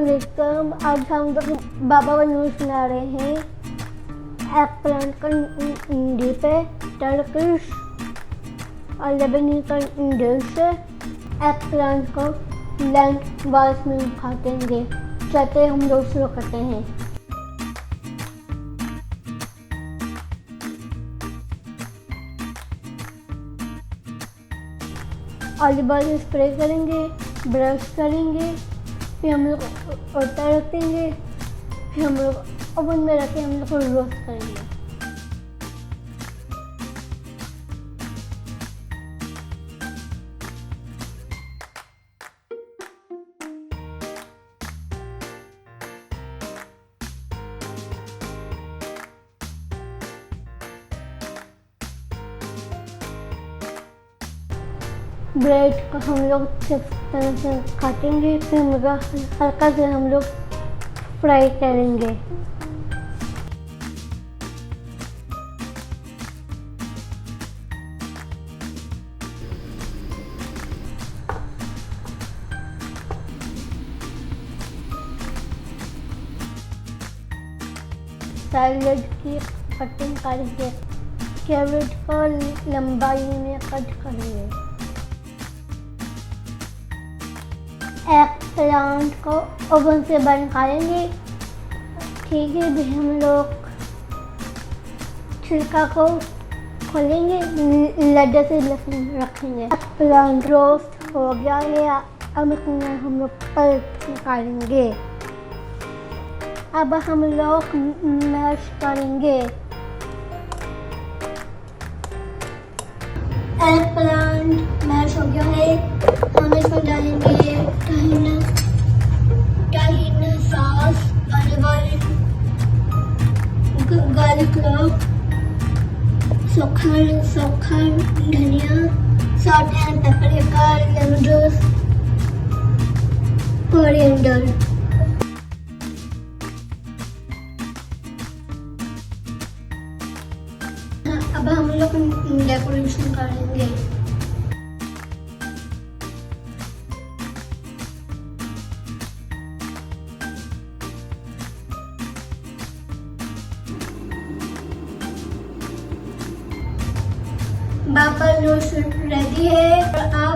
अस्सलामुअलैकुम। आज हम लोग बाबा गनूश बना रहे हैं एगप्लांट का इंडी पे टर्किश और लेबनी का डिश है। एगप्लांट को लंच वाइज में खातेंगे। चलते हम लोग शुरू करते हैं। ऑलिव ऑयल स्प्रे करेंगे, ब्रश करेंगे, फिर हम लोग आटा रख देंगे, फिर हम लोग ओवन में रख के हम लोग रोस्ट करेंगे। ब्रेड को हम लोग इस तरह से काटेंगे, फिर हल्का से हम लोग फ्राई करेंगे। सैलड की कटिंग करेंगे, कैरेट को लंबाई में कट करेंगे। एगप्लांट को ओवन से बाहर निकालेंगे। ठीक है, भी हम लोग छिलका को खोलेंगे, लड्डे से रखेंगे। एगप्लांट रोस्ट हो गया है, अब इसमें हम लोग पल्प निकालेंगे। अब हम लोग मैश करेंगे। एगप्लांट मैश हो गया है, हम इसमें डालेंगे tahini sauce, olive oil, garlic clove, सूखा धनिया, salt and paprika, lemon juice, coriander। अब हम लोग डेकोरेशन करेंगे। बाबा गनूश रेडी है और आप